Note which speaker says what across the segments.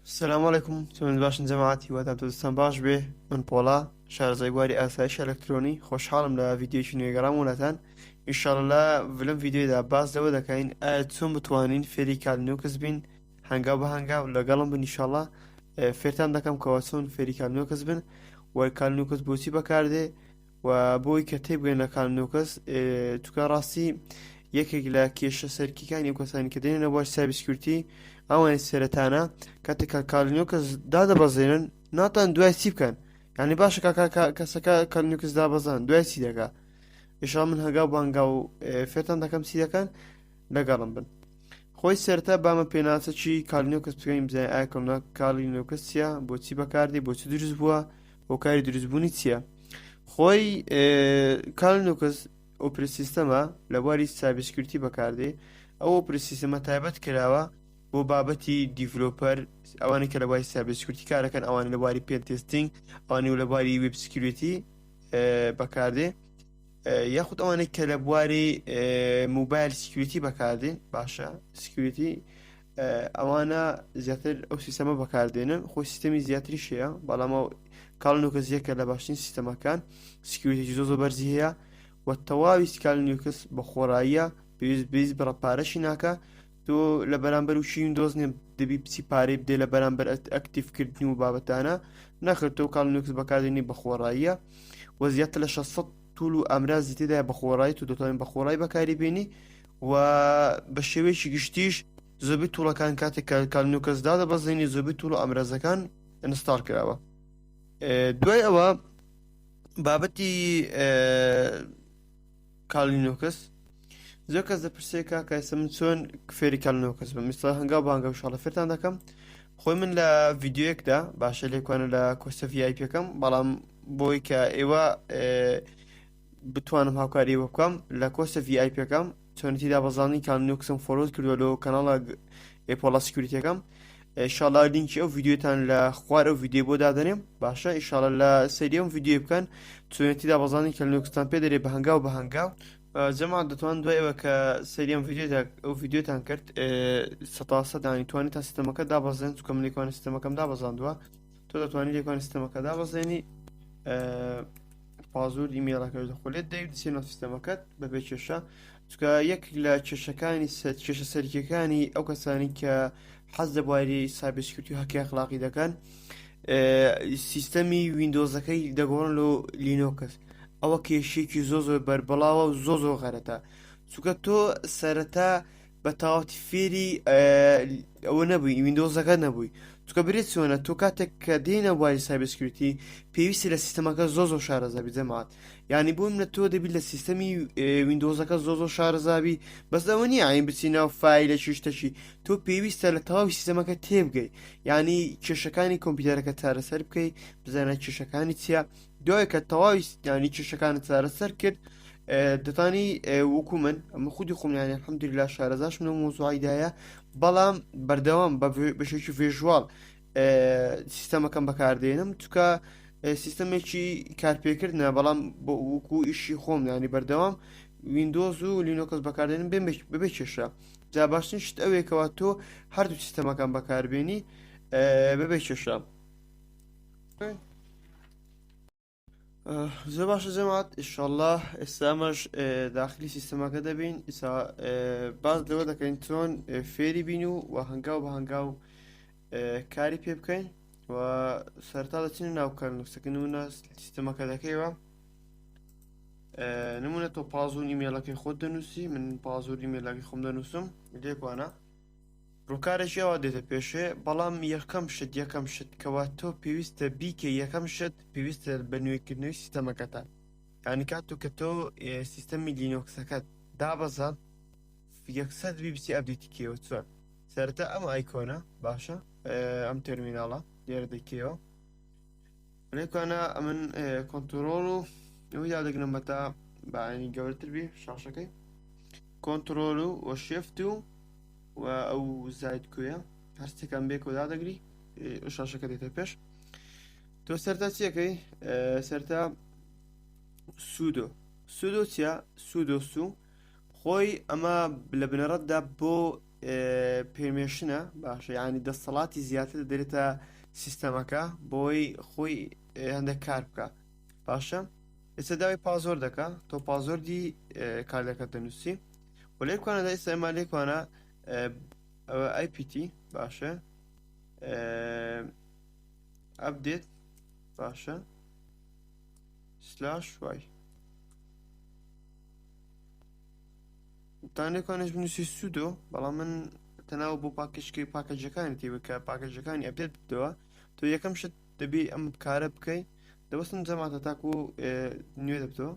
Speaker 1: السلام عليكم تمن باشن جماعتي واتم تدستان باش به من بولا شهر زيواري آسایش الکترونی خوشحالم لە ڤیدیۆکی نوێگەڕامونەتان ئینشاءالله لەم ڤیدیۆدا باس لەوە دەکەین ئایا چۆن بتوانین فێری کالنیوکس بین هەنگاو بە هەنگاو لەگەڵم بن ئینشاءالله فێرتان دەکەم کەوا چۆن فێری کالنیوکس بن و کالنیوکس بۆچی بەکاردێ و بۆی کە تێ بگەین لە کالنیوکس توکە ڕاستی یەکێک لە کێشە سەرکیەکانی ئەو کەسانی کە دێنە بۆ سایبر سکیورتی ئەوان سەرەتانە کاتێک کالنیوکس دادەبەزێنن ناتان دوای چی بکەن یعنی باشە کەسەکە کالنیوکس دابەزان دوای چی دەکا ئێشا من هەنگاو بانگا و فێتان دەکەم چی دەکەن لەگەڵم بن خۆی سەرەتا بامە پێناچە چی کالنیوکس بکەین بزانین ئایا کالنیوکس چییە بۆچی بەکاردی بۆچی دروست بووە هۆکاری دروستبوونی چییە خۆی کالنیوکس ئۆپرێتسیستەمە لە بواری سایبر سکیورتی بەکاردێ ئەو ئۆپرێتسیستەمە تایبەت کراوە بۆ بابەتی دیڤلۆپەر ئەوانەی کە لە بواری سایبر سکیورتی کارەکەن ئەوان لە بواری پێن تێستینگ ئەوانی لە بواری وێب سکیورتی بەکاردێ یاخود ئەوانەی کە لە بواری موبایل سکیورتی بەکاردێن باشە سکیورتی ئەوانە زیاتر ئەو سیستەمە بەکاردێنن خۆی سیستەمی زیاتری شەیە بەڵام کالنیوکس یەکە لە باشترین سیستەمەکان سکیورتی زۆ بەرزی هەیە و تەواوی کالنیوکس بە خۆڕاییە پێویست بڕە پارەشی ناکە تۆ لە بەرامبەر وشی ویندۆز نیە دەبی بچی پارەی بدەی لە بەرامبەر ئەکتیڤکردنی و بابەتانە نەخێت تۆ کالنیوکس بەکاردێنی بە خۆڕاییە و زیاتر لە 600 توول و ئامرازی تێدایە بە خۆڕایی تو دەتوانین بە خۆڕایی بەکاری بێنی و بە شێوەیەکی گشتیش زۆربەی تووڵەکان کاتێک کالنیوکسدا دەبەزێنی زۆربەی توول و ئامرازەکان ئینستاڵ کراوە دوای ئەوە بابەتی کالنیوکس زۆر کەس دەپرسێت کاکایسە من چۆن فێری کالنیوکس بم میسڵ هەنگاو بانگە و شاڵە فێرتان دەکەم خۆی من لە ڤیددیوەکدا باشە لێکوانە لە کۆسە VIPەکەم بەڵام بۆی کە ئێوە بتوانم هاوکاری بکەم لە کۆسە VIPەکەم چۆنیتیدا بەزانی کالنیوکسم فۆلۆت کردووە لەوە کەناڵە ئێپۆڵە سکیوریتیەکەم ئینشاڵڵا لینکی ئەو ڤیددیۆتان لە خوار ئەو ڤیددیۆ بۆ دادەنێم باشە ئینشاڵڵا لە سەریەم ڤیددیۆ بکەن چۆنیتیدا بەزانی کالنیوکستان پێ دەرێ بە هەنگاو بە هەنگاو جەماعەت دەتوان دوایەوە کە سەریەم ئەو ڤیددیۆتان کرد 100% دانی توانیت تا سیستەمەکە دابەزێن چکە من لێکوانی سیستەمەکەم دابەزاندووە تۆ دەتوانانی لێکوانی سیستەمەکە دابەزێنی پازۆر ئیمێڵەکە دەخۆلێت دەیوت سێنە سیستەمەکەت بەبێ کێشە چکە یەک لە کێشەکانی کێشە سەرکیەکانی ئەو کەسانی کە حەز لە بواری سایبر سکیورتی و هەکی ئەخلاقی دەکەن سیستەمی ویندۆزەکەی دەگۆڕن لە لینۆکس ئەوە کێشێکی زۆ بەربەڵاوە و زۆ غەرەتە چونکە تۆ سەرەتا بە تاواتی فێری ئەوە نەبووی ویندۆزەکە نەبووی چکە برێت چۆنە تۆ کاتێک کە دێنە وای سایبر سکیورتی پێویستی لە سیستەمەکە زۆ شارەزابی جەماعەت یعنی بۆ منە تۆ دەبیت لە سیستەمی ویندۆزەکە زۆ شارەزابی بەس ئەوە نییە ئاین بچی ناو فایلە شتەشی تۆ پێویستە لە تەواوی سیستەمەکە تێبگەی ینی کێشەکانی کۆمپیوتەرەکە چارەسەر بکەیت بزانە کێشەکانی چییە دوای کە تەواوی ینی کێشەکانت چارەسەر کرد دەتانی وەکو من ئەمە خودی خۆمیانی الحەمدولله شارەزاشم لەو مۆزوعیدایە بەڵام بەردەوام بەشێکی ڤێژواڵ سیستەمەکەم بەکاردێنم چکە سیستەمێکی کارپێکردنە بەڵام بۆ وەکو ئیشی خۆم ینی بەردەوام ویندۆز و لینۆکس بەکاردێنم ببێ کێشە جا باشترین شت ئەوێکەوە تۆ هەردوو سیستەمەکان بەکاربێنی ببێ کێشە زۆر باشە جەماعەت ئینشاڵڵا ئێستا ئەمەش داخلی سیستەمەکە دەبین ئێستا باز لەوە دەکەین چۆن فێری بین و هەنگاو بە هەنگاو کاری پێ بکەین و سەرتا دەچین ناو کالنیوکسەکە نمونە سیستەمەکە دەکەیەوە نمونە تۆ پازۆر ئیمێلەکەی خۆت دەنووسی من پازۆر ئیمێلەکەی خۆم دەنووسم لێکوانە ڕووکارێکیەوە دێتە پێشێ بەڵام یەکەم شت کەوا تۆ پێویستە بیکە یەکەم شت پێویستە بە نوێکردنەوەی سیستەمەکەتان ینی کاتۆ کە تۆ سیستەمی لینۆکسەکەت دابەزان یەکسەد بیبسی ئەبدیتیکەوە چۆن سەرەتا ئەم ئایکۆنە باشە ئەم تەرمیناڵە لێرە دەکەوە لێکوانە ئەمن کۆنتڕۆڵ و ئەوە یادەگرم بەتا بەعنی گەورەتر بی شاشەکەی کۆنتڕۆل و شێفت و ئەو زایت کوێە هەرچێکم بێکۆدا دەگری شاشەکە دێتە پێش تۆ سەرتا چیەکەی سەرتا سودۆ چیە سودۆ سو خۆی ئەمە لە بنەڕەتدا بۆ پێرمێشنە باشە ینی دەسەڵاتی زیاتر دەرێتە سیستەمەکە بۆی خۆی هەندێک کار بکە باشە ئێستا داوای پازۆر دەکا تۆ پازۆردی کارەکە دەنووسی و لێکوانە ئێستا ئێمە لێکوانە IPT باشە ئەپدێت باشە سلاش وای تانێکوانش بنووسی سوودۆ بەڵام من تەناو بۆ پاکشکی پاکەجەکانی تی بکە پاکەجەکانی ئەپدێت بدەوە تۆ یەکەم شت دەبی ئەم کارە بکەی دەوەستن جەماتە تاکو نوێ دەبتەوە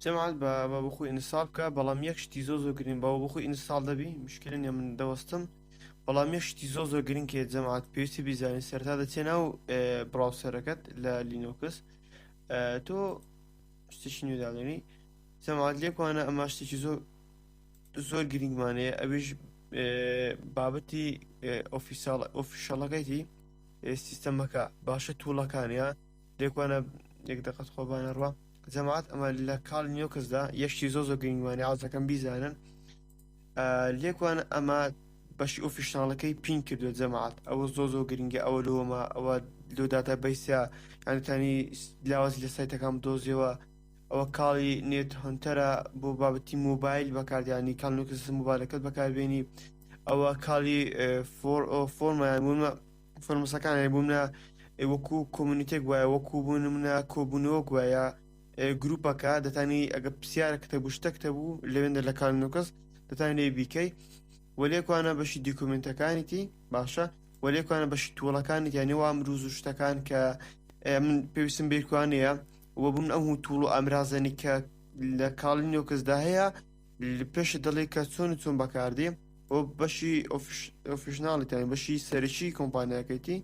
Speaker 1: جەمات بە بخۆی ئینستال بکە بەڵام یەک شتی زۆ گرنگ بەوە بخۆی ئینستال دەبی مشکلە نیە من دەوەستم بەڵام یەک شتی زۆ گرنگ کێ جەمات پێویستی بیزانانی سەرتا دەچێ ناو براوسەرەکەت لە لینۆکس تۆ شتێکی نوێ داڵێنی جەمات لێکوانە ئەمە شتێکی زۆر گرنگمانەیە ئەویش بابەتی ئۆفیشەڵەکەیتی سیستەمەکە باشە تووڵەکانیە لێکوانە یەک دقت خۆبانە ڕوە جەماعەت ئەمە لە کاڵ نیۆکسدا یەشتی زۆ گرنگمانی ئازەکەم بیزانن لێکوانە ئەمە بەشی ئۆفیشناڵەکەی پین کردوێت جەماعەت ئەوە زۆ گرنگە ئەوە لۆمە ئەوە لۆ داتا بەیسیا یانتانی لاوازی لە سایتەکەم دۆزیەوە ئەوە کاڵی نێت هەنتەرە بۆ بابەتی موبایل بەکاردیانی کاڵ نوکس موبایلەکەت بەکاربێنی ئەوە کاڵی فۆرمەیان بوونمە فۆرمەسەکانیان بوومە وەکو کۆمونیتێک وایە وەکو بوون منە کۆبوونەوەک وایە گروپەکە دەتانی ئەگە پرسیارە کتە بوو شتە بوو لەوێندە لە کاڵ نوکس دەتانی لێ بیکەی وەلێکوانە بەشی دیکومنتەکانیتی باشە وەلێکوانە بەشی تۆڵەکانی یانی وا مروز و شتەکان کە من پێویستم بێکوانەیە وە بوون ئەم توڵ و ئەمرازەنی کە لە کاڵی نۆکسدا هەیە پێش دەڵێ کە چۆن بەکاردێ ئەو بەشی ئۆفیشناڵیتانی بەشی سەرشی کۆمپانیاکەیتی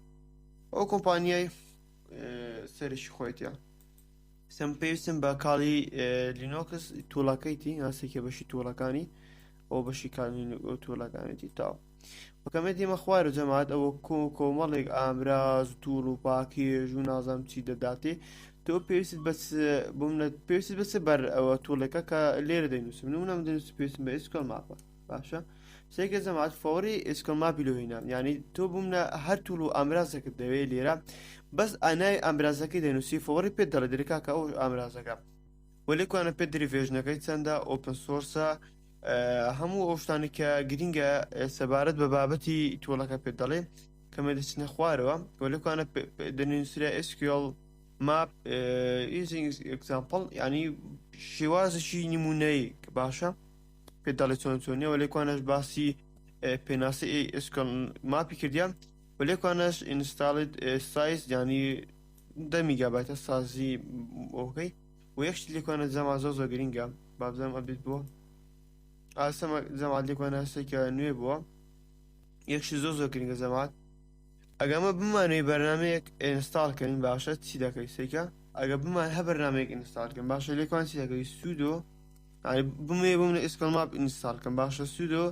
Speaker 1: ئەو کۆمپانیای سەرشی خۆیتە سم پێویستم بە کاڵی لینۆکس توڵەکەیتی یاسێکە بەشی توڵەکانی ئەو بەشی کاڵی توڵەکانێتی تاو بەکەمێتی مە خوار و جەماعەت ئەوە کۆمەڵێک ئامراز توول و پاکێژ و نازام چی دەداتێ تۆ پێویست بەس پێویست بەسە بەر ئەوە توڵەکە کە لێرە دەینووسم نمونە من دەنووسی پێویستم بە ئسکۆل ماپە باشە سێکە جەماعەت فۆری ئسکۆل ماپی لۆهێنا یعنی تۆ بوومە هەر توول و ئامرازەکەت دەوێت لێرە بەس ئانای ئامرازەکەی دەنووسی فۆری پێ دەڵێ دەرکا کە ئەو ئامرازەکە وەلێکوانە پێ دریڤێژنەکەی چەندە ئۆپن سۆرسە هەموو ئەو شتانی کە گرینگە سەبارەت بە بابەتی تۆڵەکە پێ دەڵێ کەمە دەچنە خوارەوە وەلێکوانە دەنووسرە SQL ماپ ئەگزامپڵ ینی شێوازشی نمونەی باشە پێ دەڵێ چۆنیە وەلێکوانەش باسی پێناسی SQL ماپی کردیان وەلێکوانەش ئینستاڵیت سایز ینی 10 میگابایتە سازی ئۆکەی و یەکشتی لێکوانە جەما زۆ گرینگە بابزانم ئەبێت بووە ئاسەمە جەماعەت لێکوانە هەستێکە نوێ بووە یەکشی زۆ گرینگە جەماعەت ئەگەمە بمانەوەی بەرنمەیەک ئینستاڵکەین باشە چی دەکەی سێکە ئەگە بمان هە بەرنمەیەک ئینستاڵکەن باشە لێکوان چی دەکەی سوودۆ بمێ بمە ئسکۆل ماپ ئینستاڵکەم باشە سوودۆ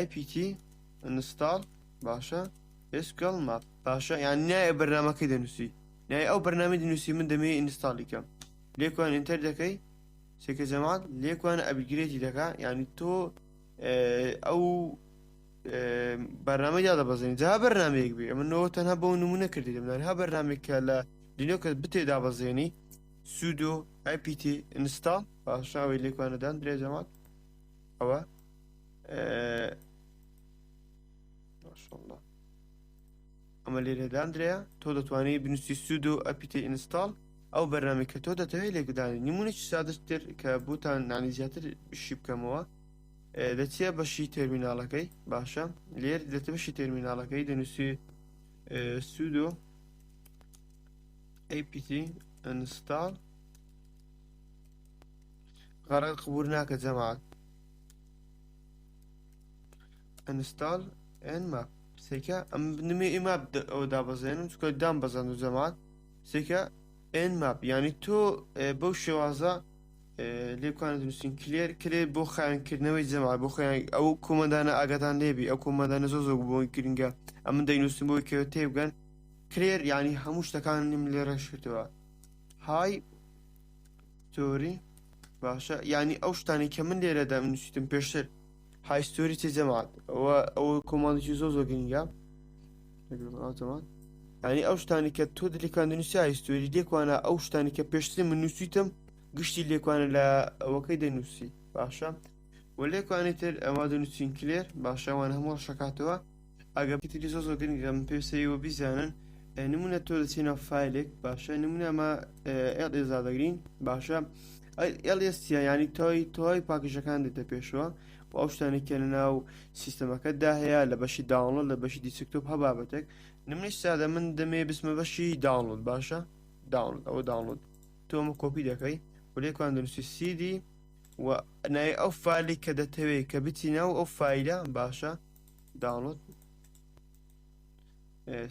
Speaker 1: IPT ئینستاڵ باشە SQL ماپ باشە یان نایە بەرنمەکەی دەنووسی نای ئەو بەرنامەی دەنووسی من دەمێ ئینستاڵیکەم لێکوان ئینتەر دەکەی سێکە جەماعەت لێکوانە ئەبگرێتی دەکا ینی تۆ ئەو بەرنامە یادە بەزێنی جا بەرنامەیەک بێ منەوە تەنها بەو نمونە کردی دەمنان ها بەرنامێک کە لە لینۆکە بتێدا بەزێنی سوودۆ IPT ئینستاڵ باشاوی لێکوانەدان درێ جەماعەت ئەوە ماشەڵڵا ئەمە لێرەدان درەیە تۆ دەتوانێت بنووسی سوودۆ IPT ئینستاڵ ئەو بەرنامێک کە تۆ دەتەوێت لێکدانی نمونێکی سادەتر کە بوتان نانی زیاتر شی بکەمەوە دەچێ بەشی تێرمیناڵەکەی باشە لێر دەتە بەشی تێرمیناڵەکەی دەنووسی سوودۆ APT ئینستاڵ غەرەق قبول ناکە جەماعەت ئینستاڵ ئەن ماپ سێکە ئەم نمێ ئیما ئەو دابەزێنم چکە دام بەزەن و جەماعەت سێکە ئەن ماپ ینی تۆ بەو شێوازە لێکوانە دروستین کلێر بۆ خاوێنکردنەوەی جەماعەت بۆ خۆیان ئەو کۆمەندانە ئاگاتان لێبی ئەو کۆمەندانە زۆ بۆی گرنگە ئەم من دەینووسم بۆی کە تێبگەن کرێر ینی هەموو شتەکان نیم لێرەش کردەوە های تۆری باشە یعنی ئەو شتانی کە من لێرەدا من نووسیتم پێشتر هایستۆری چ جەماعەت ئەوە کۆماندێکی زۆر گرنگە ینی ئەو شتانی کە تۆ دلێکان دەنووسی هایستۆری لێکوانە ئەو شتانی کە پێشتر من نووسیتم گشتی لێکوانە لە ئەوەکەی دەنووسی باشە و لێکوانی تر ئەمە دەنووسین کلێر باشەوان هەموو شکاتەوە ئەگە تری زۆر گرنگە من پێویستەوە بیزانن نمونە تۆ دەچینە فایلێک باشە نمونە ئەمە ئێڵ ئێزا دەگرین باشە ئێڵێستە ینی تۆی پاکیژەکان دێتە پێشەوە و ئەو شتانی کە لە ناو سیستەمەکەتدا هەیە لە بەشی داوڵۆت لە بەشی دیسکتۆپ هەبابەتێک نمونەی سادە من دەمێ بسمە بەشی داوڵۆت باشە داوڵۆت ئەوە داوڵۆت تۆمە کۆپی دەکەی و لێکوان دەنووسی سیدی و نای ئەو فایلی کە دەتەوێت کە بچینەوە ئەو فایلە باشە داوڵۆت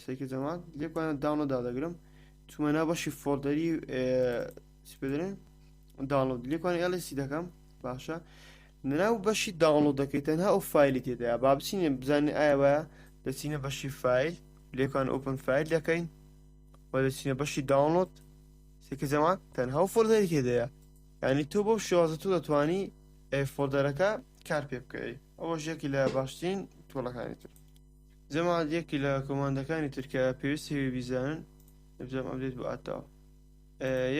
Speaker 1: سێکی زەمان لێکوانە داوڵۆت دادەگرم چوومە بەشی فۆڵدەری سپێدرێن داوڵۆت لێکوان ئەلسی دەکەم باشە ناو بەشی داوڵۆت دەکەیت تەنها ئەو فایلی تێدایە با بچینێ بزانێ ئایا وایە دەچینە بەشی فایل لێکوان ئۆپن فایل دەکەین و دەچینە بەشی داوڵۆت سێکی زەمان تەنها ئەو فۆڵدەری تێدایە ینی تۆ بۆ شێوازە تۆ دەتوانی فۆڵدەرەکە کار پێ بکەی ئەوەش یەکی لە باشترین تۆڵەکانی تر زەمان یەکی لە کۆماندەکانی ترکە پێویستی بیزانن بزانم ئەبدێت بۆ ئاتاوە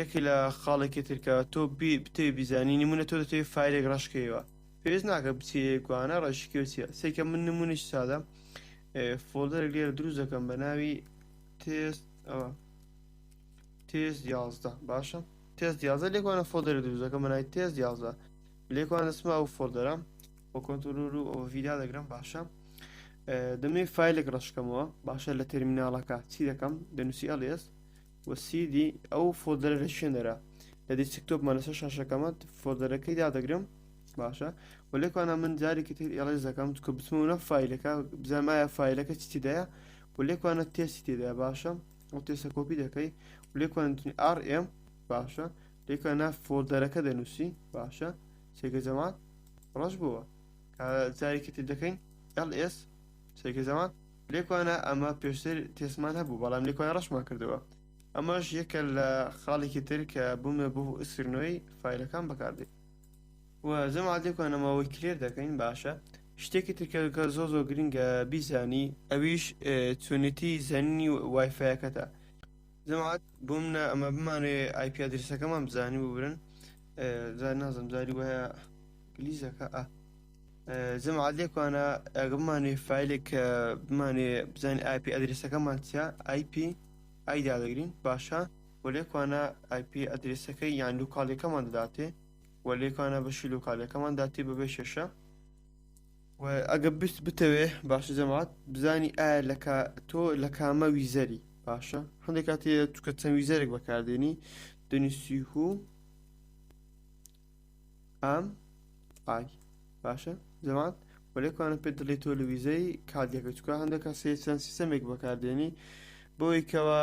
Speaker 1: یەکی لە خاڵێکی ترکە تۆ بتێ بیزانی نمونە تۆ دەتوێت فایلێک ڕشکەوە پێویست ناکە بچێکوانە ڕشکێ چیە سێکە من نمونەش سادە فۆڵدەرێک لێرە دروست دەکەم بە ناوی تێست 11 باشە تێست 11 لێکوانە فۆڵدەرێک دروست دەکەم بە ناوی تێست 11 لێکوان دەسمە ئەو فۆڵدەرە بۆ کۆنتۆلۆر و ئەوە ڤیدا دەگرم باشە دەمێ فایلێک ڕشکەمەوە باشە لە تەرمیناڵەکە چی دەکەم دەنووسی ئەڵێس و سیدی ئەو فۆڵدەرە لە شوێنەرە لە دیسکتۆپمە لەسەر شاشەکەمە فۆڵدەرەکەی دادەگرم باشە و لێکوانە من جارێکی تر ئێڵێز دەکەم کە بچمەونە فایلەکە بزانمایە فایلەکە چی تێدایە و لێکوانە تێستی تێدایە باشە ئەو تێستە کۆپی دەکەی و لێکوانە RM باشە لێکوانە فۆڵدەرەکە دەنووسی باشە سێگە زەمان ڕەش بووە جارێکی تر دەکەین LS سێگە زەمان لێکوانە ئەمە پێشتر تێسمان هەبوو بەڵام لێکوانە ڕەشمان کردەوە ئەمەش یەکە لە خاڵێکی تر کە بوومە بۆ ئسکردنەوەی فایلەکان بەکاردێت و زەمان لێکوانەمەوەی کلێر دەکەین باشە شتێکی ترکە زۆر گرنگە بیزانی ئەویش چۆنێتی زەنینی وایفایەکەتە زەمات بوومە ئەمە بمانێ آیپ ئادرسەکەمان بزانی ببرن زار نازم زاری وایە گلیزەکە زەمات لێکوانە ئەگەمانێ فایلێک کە بمانێ بزانین آیپ ئادرسەکەمان چیە آیپ ئایدا دەگرین باشە و لێکوانە آیپ ئەدرسەکەی یان لوکاڵەکەمان دەداتێ و لێکوانە بەشی لوکاڵەکەمان داتی بەبێ شەشە و ئەگە بست بتەوێ باشە زەمات بزانی ئایا تۆ لە کامە ویزەری باشە هەندێک کاتێ توکە چەند ویزەرێک بەکاردێنی دەنووسی هو ئەم ئای باشە زەمات و لێکوانە پێ دڵێت تۆ لە ویزەی کاتێکە چکە هەندێک کەسێ چەند سیستەمێک بەکاردێنی بۆی کەوە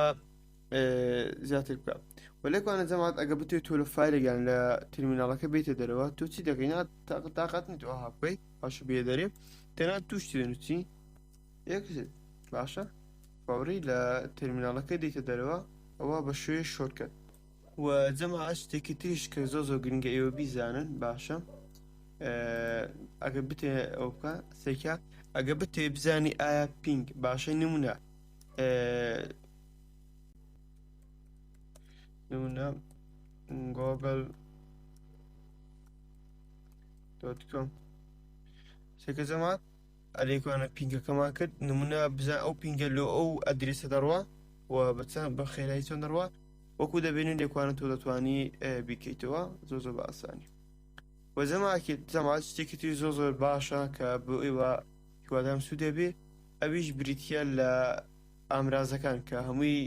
Speaker 1: زیاتر بکە و لێکوانە زەمات ئەگە بتێت تۆ لە فایلێکیان لە ترمیناڵەکە بێتە دەرەوە تۆ چی دەکەین تااقات نتوە هاپی باشە بێ دەرێ تەنها توشتی دەنووسی یەکزت باشە فاوری لە ترمیناڵەکە دیتە دەرەوە ئەوە بە شوێ شۆرکەت و جەما شتێکی تریش کە زۆر گرنگە ئێوە بیزانن باشە ئەگە بتێ ئەو بکە سێکە ئەگە بتێ بزانی ئایا پینگ باشە نمونە google.com سێکە زەمات ئەلێکوانە پینگەکەمان کرد نمونە بزان ئەو پینگە لۆ ئەو ئەدرێسە دەڕوا و بەچەند بە خێرایی چۆن دەڕوا وەکو دەبێنن لێکوانە تۆ دەتوانی بیکەیتەوە زۆر بە ئاسانی و زەمات شتێکی تری زۆر باشە کە بۆ ئێوە هیوادارم سوودێ بێ ئەویش بریتە لە ئامرازەکان کە هەمووی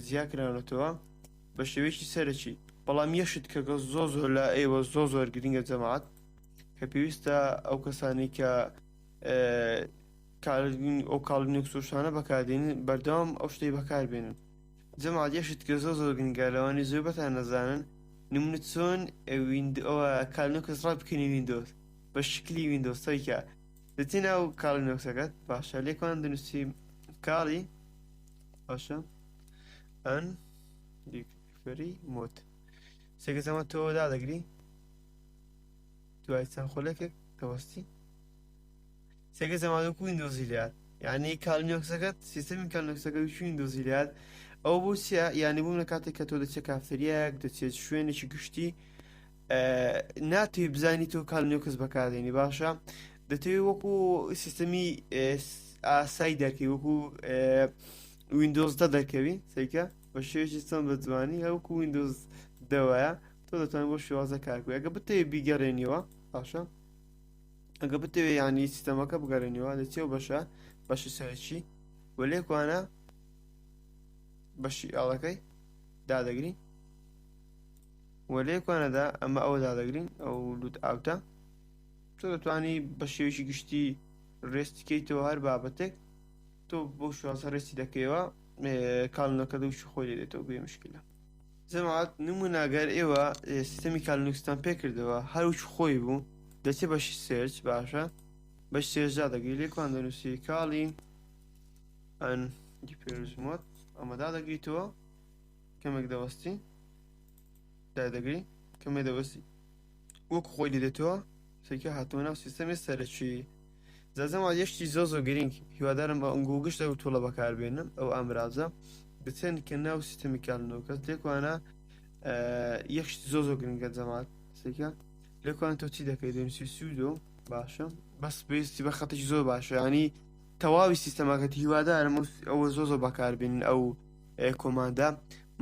Speaker 1: جیاکرانەتەوە بە شێوەیەکی سەرەکی بەڵام یەشت کە زۆر لە ئێوە زۆر گرنگە جەماعەت کە پێویستە ئەو کەسانی کە ئەو کاڵنێک سوشانە بەکاردێنن بەردەوام ئەو شتەی بەکاربێنن جەماعەت یەشت کە زۆر گرنگە لەوانی زۆر بەتان نەزانن نمونە چۆن ئەوە کاڵنێکس ڕای بکەنی ویندۆز بە شکلی ویندۆسەیکە دەچی ناو کاڵنێکسەکەت باشە لێکوان دەنووسی کاڵی باشە ئەن دیکفەری مۆت سێکە زەمە تۆ دادەگری دوای چەند خولێکێک تەوەستی سێگە زەمادۆک ویندۆزی لات یعنی کالنیۆکسەکەت سیستەمی کالنیۆکسەکە ویندۆزی لات ئەو بۆ چیە یعنی بووم لە کاتێک کە تۆ دەچێت کافتەریەک دەچێت شوێنێکی گشتی ناتوی بزانی تۆ کالنیۆکس بەکاردێنی باشە دەتەوێت وەکو سیستەمی ئاسایی دەرکەی وەکو ویندۆزدا دەکەوی سیکە بە شێوێکی چەند بە جوانی هەوکو ویندۆز دەوایە تۆ دەتوانین بۆ شێوازە کارکوی ئەگە بتەوێت بیگەڕێنیەوە باشە ئەگە بتەوێت ینی سیستەمەکە بگەڕێنیەوە دەچێت بەشە بەشی سەرچی وە لێکوانە بەشی ئاڵەکەی دادەگری وە لێکوانەدا ئەمە ئەوە دادەگرین ئەو لوت ئاوتە تۆ دەتوانی بە شێوێکی گشتی ڕێستیکەیتەوە هەر بابەتێک تۆ بۆ شوازە ڕێستی دەکەیەوە کاڵنەکە دووشی خۆی لێ دێتەوە بێ مشکلە زەمات نموناگەر ئێوە سیستەمی کالنوکستان پێکردەوە هەروچ خۆی بوو دەچێت بەشی سێرچ باشە بەش سێژدا دەگری لێکوان دەنووسی کاڵی ئەن دیپێرزمۆت ئەمەدا دەگریتەوە کەمێک دەوەستی دادەگری کەمێ دەوەستی وەکو خۆی لێ دێتەوە سێکە هاتووە ناو سیستەمی سەرچی زەزەما یەشتی زۆ گرنگ هیوادارم بە ئەنگۆگشت ئەو تۆڵە بەکاربێنم ئەو ئامرازە بچێن کە ناو سیستەمی کالنەوەکەس لێکوانە یەشتی زۆ گرنگە جەمات سێکە لێکوان تۆ چی دەکەی دەنووسی سوودۆ باشە بەس پێویستی بە خەتێکی زۆر باشە ینی تەواوی سیستەمەکەت هیوادارم ئەوە زۆ بەکاربێنن ئەو کۆماندا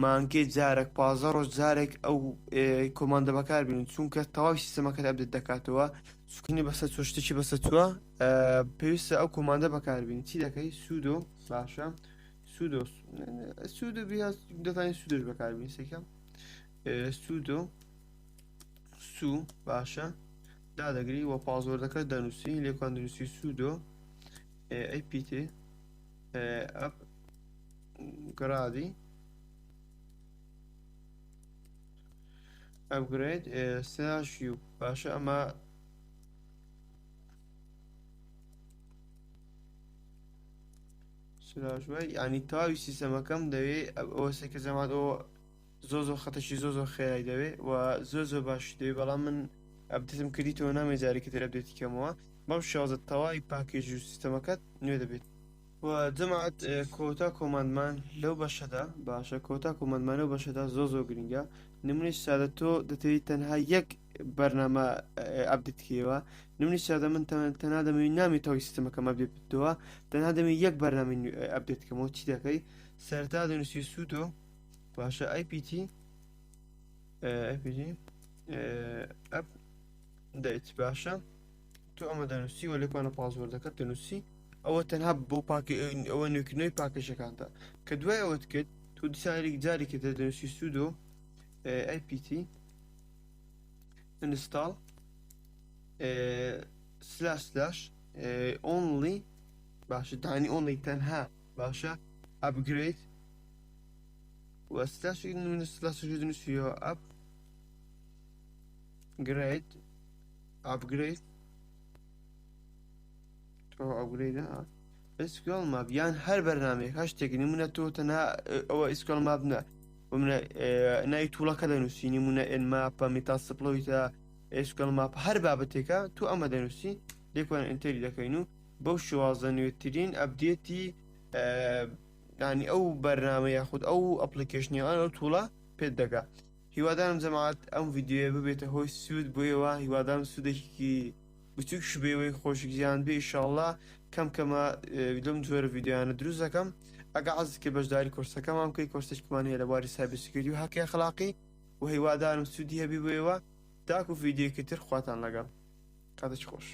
Speaker 1: مانگێ جارێک پازە ڕۆژ جارێک ئەو کۆماندە بەکاربێنن چونکە تەواوی سیستەمەکەت ئەبدێت دەکاتەوە سوکنی بەسەر چۆشتێکی بەسەر چووە پێویستە ئەو کۆماندە بەکاربێنین چی دەکەی سوودۆ باشە سوودۆ سوودو بیا دەتوانین سوودش بەکاربێنین سێکەم سوودۆ سو باشە دادەگری وە پازۆردەکە دەنووسی لێکوان دەنووسی سوودۆ ئەیپیت ئەپ گرادی upgrade /u باشە ئەمە ینی تاوی سیستەمەکەم دەوێت ئەوە سێکە زەمات ئەوە زۆ خەتەشی زۆ خێرای دەوێت و زۆر باشی دەوێت بەڵام من ئەبدێتم کردیتەوە نامێ جارێکی تر ئەبدێتیکەمەوە بەو شازە تەواوی پاکێژ و سیستەمەکەت نوێ دەبێت و جەماعەت کۆتا کۆماندمان لەو بەشەدا باشە کۆتا کۆماندمان لەو بەشەدا زۆ گرنگە نمونەی سادە تۆ دەتەوێت تەنها یەک بەرنامە ئەبدێتکەوە نمونەی سادە من تەنها دەمەوێت نامی تاوی سیستەمەکەم ئەبدێت بتەوە تەنها دەمەوێت یەک بەرنامی ئەبدێتکەمەوە چی دەکەی سەرتا دەنووسی سوودۆ باشە IPT ئەپ دەیت باشە تۆ ئەمە دەنووسی وە لێکوانە پاسوەردەکەت دەنووسی ئەوە تەنها بۆ ئەوە نوێکردنەوەی پاکەشەکانتە کە دوای ئەوەت کرد تو دیسانێک جارێکی دەنووسی سوودۆ IPT install // only باشە دانی only تەنها باشە upgrade و // upgrade upgrade SQL map یان هەر بەرنامەیەک هەشتێک نمونە تۆ تەنها ئەوە SQL map ومنە ناوی تووڵەکە دەنووسی نمونە mapە میتاسپلۆیتە SQL map هەر بابەتێکە تو ئەمە دەنووسی لێکوان ئینتەری دەکەین و بەو شێوازە نوێترین ئەپدێتی ینی ئەو بەرنامە یاخود ئەو ئەپلیکیشنیان ئەو تووڵە پێت دەکات هیوادارم جەماعەت ئەم ڤیدیۆیە ببێتە هۆی سوود بۆیەوە هیوادارم سوودێکی بچووک شبێەوەی خۆشگیان بێ ئینشاڵڵا کەمە لەم جۆرە ڤیدیۆیانە دروست دەکەم ئەگە عەزیکە بەشداری کۆرسەکەمان بکەی کۆرسێکمان هەیە لەباری سایبەرسیکیۆریتی و هەکی ئەخلاقی و هیوادارم سوودی هەبی بۆیەوە تاکو ڤیدیۆیەکی تر خواتان لەگەڵ کاتێکی خۆش